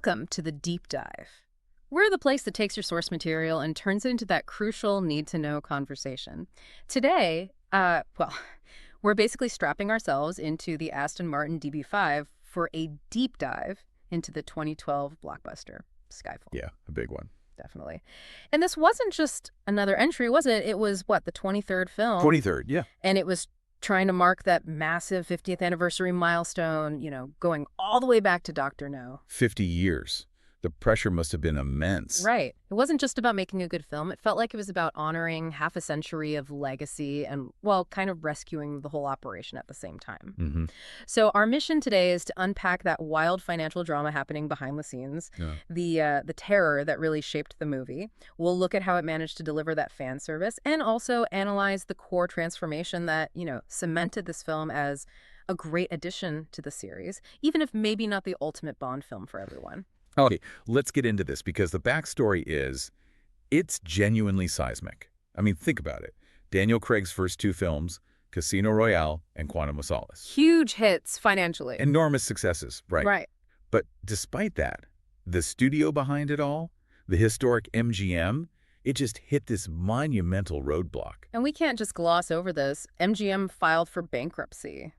Welcome to the Deep Dive. We're the place that takes your source material and turns it into that crucial need-to-know conversation. Today, we're basically strapping ourselves into the Aston Martin DB5 for a deep dive into the 2012 blockbuster, Skyfall. Yeah, a big one. Definitely. And this wasn't just another entry, was it? It was, the 23rd film? 23rd, yeah. And it was trying to mark that massive 50th anniversary milestone, going all the way back to Dr. No. 50 years. The pressure must have been immense. Right. It wasn't just about making a good film. It felt like it was about honoring half a century of legacy and, kind of rescuing the whole operation at the same time. Mm-hmm. So our mission today is to unpack that wild financial drama happening behind the scenes, the terror that really shaped the movie. We'll look at how it managed to deliver that fan service and also analyze the core transformation that, cemented this film as a great addition to the series, even if maybe not the ultimate Bond film for everyone. Okay, let's get into this because the backstory is, it's genuinely seismic. I mean, think about it. Daniel Craig's first two films, Casino Royale and Quantum of Solace. Huge hits financially. Enormous successes, right? Right. But despite that, the studio behind it all, the historic MGM, it just hit this monumental roadblock. And we can't just gloss over this. MGM filed for bankruptcy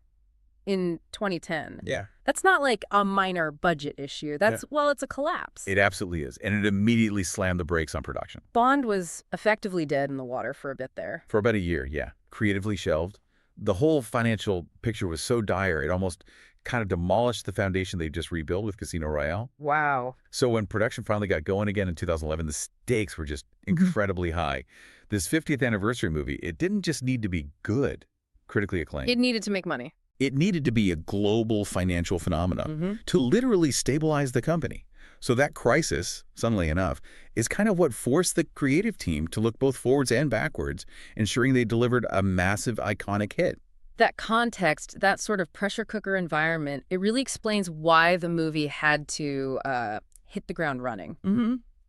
in 2010. Yeah. That's not like a minor budget issue. It's a collapse. It absolutely is. And it immediately slammed the brakes on production. Bond was effectively dead in the water for a bit there. For about a year, yeah. Creatively shelved. The whole financial picture was so dire, it almost kind of demolished the foundation they just rebuilt with Casino Royale. Wow. So when production finally got going again in 2011, the stakes were just incredibly high. This 50th anniversary movie, it didn't just need to be good, critically acclaimed. It needed to make money. It needed to be a global financial phenomenon to literally stabilize the company. So that crisis, funnily enough, is kind of what forced the creative team to look both forwards and backwards, ensuring they delivered a massive, iconic hit. That context, that sort of pressure cooker environment, it really explains why the movie had to hit the ground running,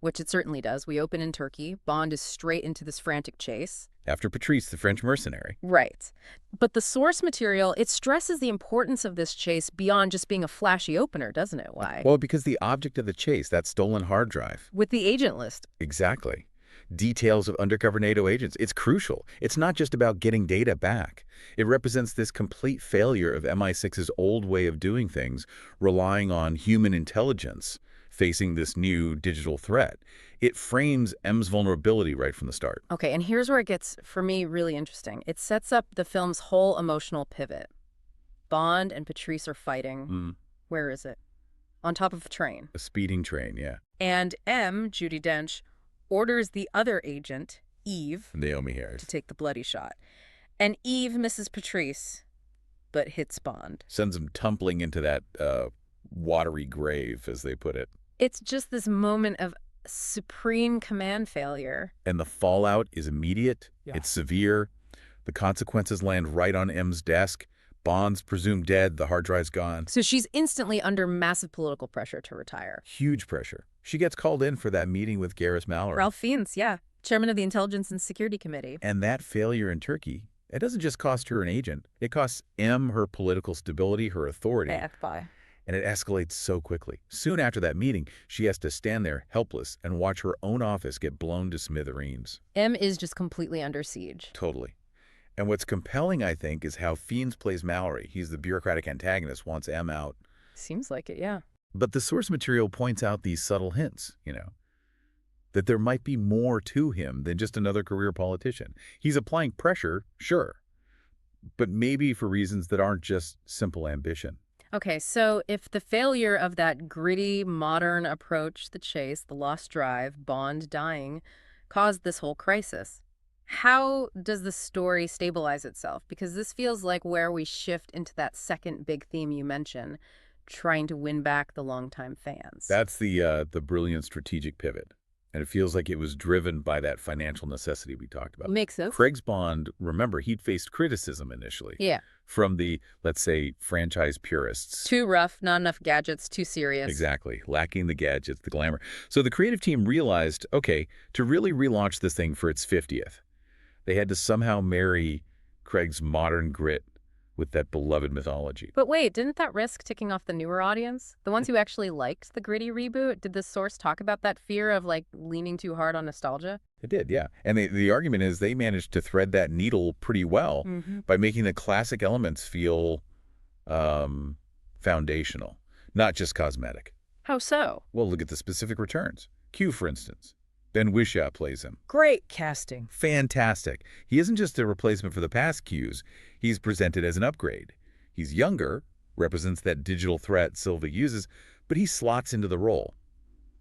which it certainly does. We open in Turkey. Bond is straight into this frantic chase. After Patrice, the French mercenary. Right. But the source material, it stresses the importance of this chase beyond just being a flashy opener, doesn't it? Why? Well, because the object of the chase, that stolen hard drive. With the agent list. Exactly. Details of undercover NATO agents. It's crucial. It's not just about getting data back. It represents this complete failure of MI6's old way of doing things, relying on human intelligence, facing this new digital threat. It frames M's vulnerability right from the start. Okay, and here's where it gets, for me, really interesting. It sets up the film's whole emotional pivot. Bond and Patrice are fighting. Where is it? On top of a train. A speeding train, yeah. And M, Judi Dench, orders the other agent, Eve, Naomi Harris, to take the bloody shot. And Eve misses Patrice, but hits Bond. Sends him tumbling into that watery grave, as they put it. It's just this moment of supreme command failure. And the fallout is immediate. Yeah. It's severe. The consequences land right on M's desk. Bond's presumed dead. The hard drive's gone. So she's instantly under massive political pressure to retire. Huge pressure. She gets called in for that meeting with Gareth Mallory. Ralph Fiennes, yeah. Chairman of the Intelligence and Security Committee. And that failure in Turkey, it doesn't just cost her an agent. It costs M her political stability, her authority. AFI. And it escalates so quickly. Soon after that meeting, she has to stand there helpless and watch her own office get blown to smithereens. M is just completely under siege. Totally. And what's compelling, I think, is how Fiennes plays Mallory. He's the bureaucratic antagonist, wants M out. Seems like it, yeah. But the source material points out these subtle hints, that there might be more to him than just another career politician. He's applying pressure, sure, but maybe for reasons that aren't just simple ambition. Okay, so if the failure of that gritty, modern approach, the chase, the lost drive, Bond dying, caused this whole crisis, how does the story stabilize itself? Because this feels like where we shift into that second big theme you mentioned, trying to win back the longtime fans. That's the brilliant strategic pivot. And it feels like it was driven by that financial necessity we talked about. Makes sense. Craig's Bond, remember, he'd faced criticism initially. Yeah. From the, let's say, franchise purists. Too rough, not enough gadgets, too serious. Exactly. Lacking the gadgets, the glamour. So the creative team realized, okay, to really relaunch this thing for its 50th, they had to somehow marry Craig's modern grit with that beloved mythology. But wait, didn't that risk ticking off the newer audience? The ones who actually liked the gritty reboot? Did the source talk about that fear of, like, leaning too hard on nostalgia? It did, yeah. And the argument is they managed to thread that needle pretty well by making the classic elements feel foundational, not just cosmetic. How so? Well, look at the specific returns. Q, for instance. Ben Whishaw plays him. Great casting. Fantastic. He isn't just a replacement for the past Qs. He's presented as an upgrade. He's younger, represents that digital threat Silva uses, but he slots into the role,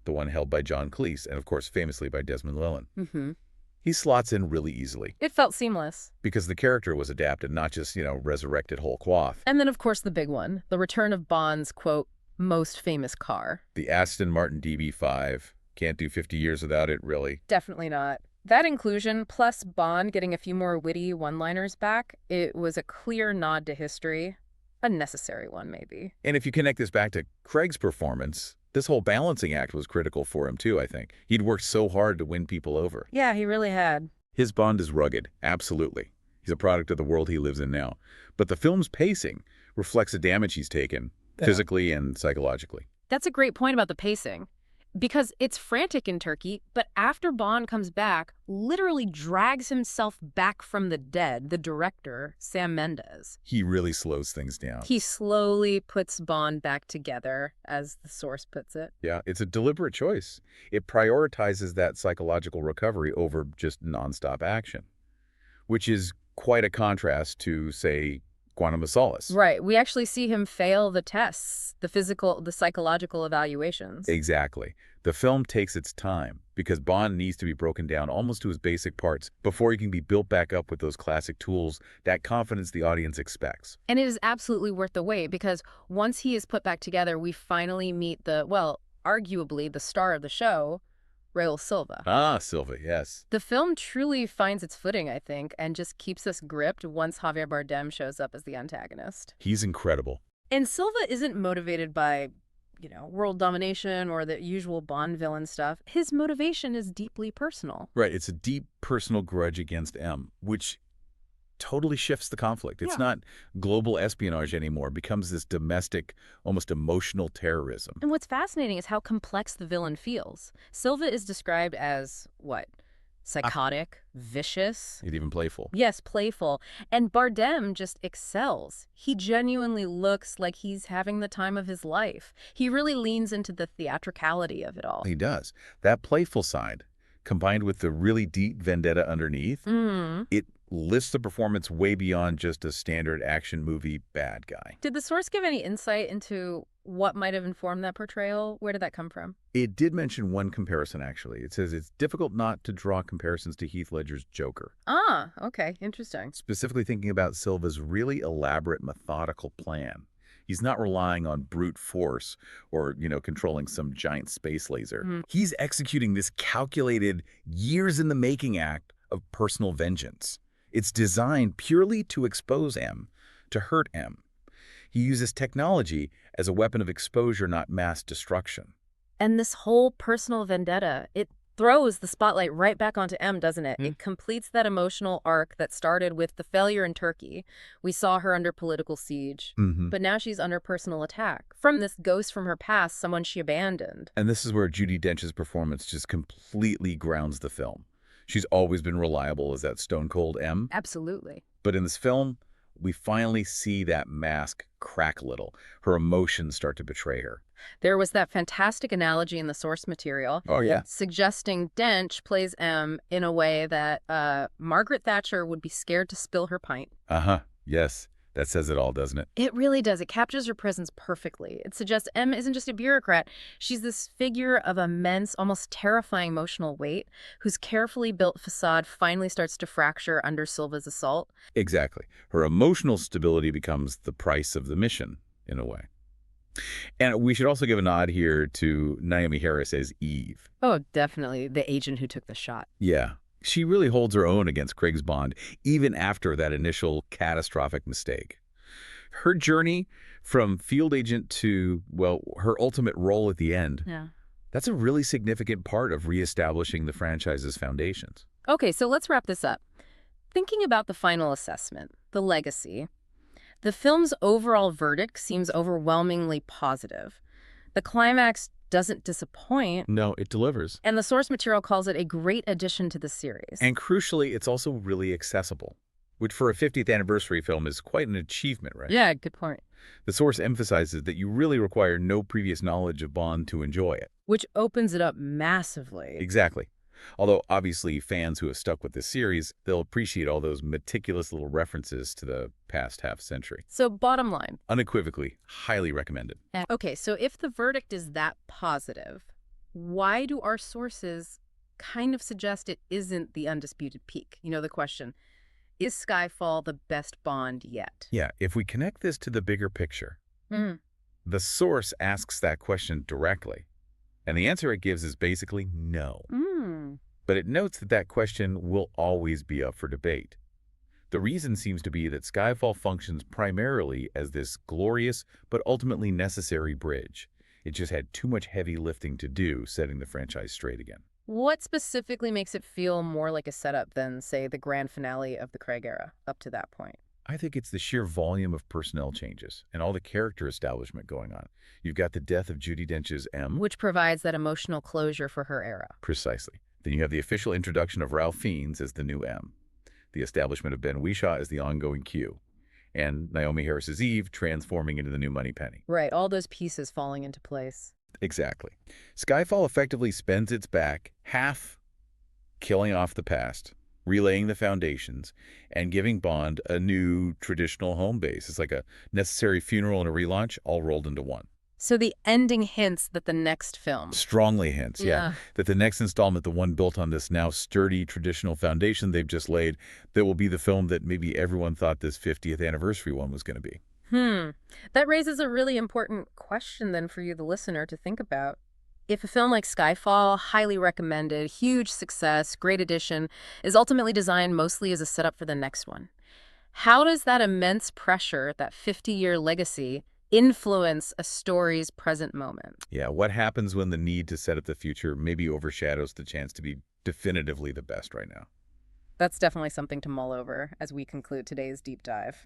the one held by John Cleese and, of course, famously by Desmond Llewellyn. He slots in really easily. It felt seamless. Because the character was adapted, not just, resurrected whole cloth. And then, of course, the big one, the return of Bond's, quote, most famous car. The Aston Martin DB5. Can't do 50 years without it, really. Definitely not. That inclusion, plus Bond getting a few more witty one-liners back, it was a clear nod to history. A necessary one, maybe. And if you connect this back to Craig's performance, this whole balancing act was critical for him, too, I think. He'd worked so hard to win people over. Yeah, he really had. His Bond is rugged, absolutely. He's a product of the world he lives in now. But the film's pacing reflects the damage he's taken, physically and psychologically. That's a great point about the pacing. Because it's frantic in Turkey, but after Bond comes back, literally drags himself back from the dead, the director, Sam Mendes. He really slows things down. He slowly puts Bond back together, as the source puts it. Yeah, it's a deliberate choice. It prioritizes that psychological recovery over just nonstop action, which is quite a contrast to, say, Quantum of Solace. Right. We actually see him fail the tests, the physical, the psychological evaluations. Exactly. The film takes its time because Bond needs to be broken down almost to his basic parts before he can be built back up with those classic tools, that confidence the audience expects. And it is absolutely worth the wait because once he is put back together, we finally meet the, well, arguably the star of the show, Raul Silva. Ah, Silva, yes. The film truly finds its footing, I think, and just keeps us gripped once Javier Bardem shows up as the antagonist. He's incredible. And Silva isn't motivated by, world domination or the usual Bond villain stuff. His motivation is deeply personal. Right, it's a deep personal grudge against M, which totally shifts the conflict. It's not global espionage anymore. It becomes this domestic, almost emotional terrorism. And what's fascinating is how complex the villain feels. Silva is described as, what? Psychotic, vicious. He's even playful. Yes, playful. And Bardem just excels. He genuinely looks like he's having the time of his life. He really leans into the theatricality of it all. He does. That playful side, combined with the really deep vendetta underneath, it lifts the performance way beyond just a standard action movie bad guy. Did the source give any insight into what might have informed that portrayal? Where did that come from? It did mention one comparison, actually. It says it's difficult not to draw comparisons to Heath Ledger's Joker. Ah, okay. Interesting. Specifically thinking about Silva's really elaborate, methodical plan. He's not relying on brute force or, controlling some giant space laser. He's executing this calculated, years-in-the-making act of personal vengeance. It's designed purely to expose M, to hurt M. He uses technology as a weapon of exposure, not mass destruction. And this whole personal vendetta, it throws the spotlight right back onto M, doesn't it? It completes that emotional arc that started with the failure in Turkey. We saw her under political siege, but now she's under personal attack from this ghost from her past, someone she abandoned. And this is where Judi Dench's performance just completely grounds the film. She's always been reliable as that stone-cold M. Absolutely. But in this film, we finally see that mask crack a little. Her emotions start to betray her. There was that fantastic analogy in the source material. Oh, yeah. Suggesting Dench plays M in a way that Margaret Thatcher would be scared to spill her pint. Uh-huh. Yes. That says it all, doesn't it? It really does. It captures her presence perfectly. It suggests M isn't just a bureaucrat. She's this figure of immense, almost terrifying emotional weight whose carefully built facade finally starts to fracture under Silva's assault. Exactly. Her emotional stability becomes the price of the mission, in a way. And we should also give a nod here to Naomi Harris as Eve. Oh, definitely. The agent who took the shot. Yeah. She really holds her own against Craig's Bond, even after that initial catastrophic mistake. Her journey from field agent to, well, her ultimate role at the end, that's a really significant part of reestablishing the franchise's foundations. Okay, so let's wrap this up. Thinking about the final assessment, the legacy, The film's overall verdict seems overwhelmingly positive. The climax doesn't disappoint, No, it delivers. and the source material calls it a great addition to the series. And crucially, it's also really accessible, which for a 50th anniversary film is quite an achievement, right? Yeah, good point. The source emphasizes that you really require no previous knowledge of Bond to enjoy it. Which opens it up massively. Exactly. Although, obviously, fans who have stuck with this series, they'll appreciate all those meticulous little references to the past half-century. So bottom line. Unequivocally, highly recommended. Okay, so if the verdict is that positive, why do our sources kind of suggest it isn't the undisputed peak? You know, the question, is Skyfall the best Bond yet? Yeah, if we connect this to the bigger picture, Mm. the source asks that question directly, and the answer it gives is basically no. Mm. But it notes that that question will always be up for debate. The reason seems to be that Skyfall functions primarily as this glorious but ultimately necessary bridge. It just had too much heavy lifting to do setting the franchise straight again. What specifically makes it feel more like a setup than, say, the grand finale of the Craig era up to that point? I think it's the sheer volume of personnel changes and all the character establishment going on. You've got the death of Judi Dench's M. Which provides that emotional closure for her era. Precisely. Then you have the official introduction of Ralph Fiennes as the new M, the establishment of Ben Whishaw as the ongoing Q, and Naomi Harris's Eve transforming into the new Moneypenny. Right, all those pieces falling into place. Exactly. Skyfall effectively spends its back half killing off the past, relaying the foundations, and giving Bond a new traditional home base. It's like a necessary funeral and a relaunch all rolled into one. So the ending hints that the next film... Strongly hints, yeah, that the next installment, the one built on this now sturdy traditional foundation they've just laid, that will be the film that maybe everyone thought this 50th anniversary one was going to be. That raises a really important question then for you, the listener, to think about. If a film like Skyfall, highly recommended, huge success, great addition, is ultimately designed mostly as a setup for the next one, how does that immense pressure, that 50-year legacy, influence a story's present moment? Yeah, what happens when the need to set up the future maybe overshadows the chance to be definitively the best right now? That's definitely something to mull over as we conclude today's deep dive.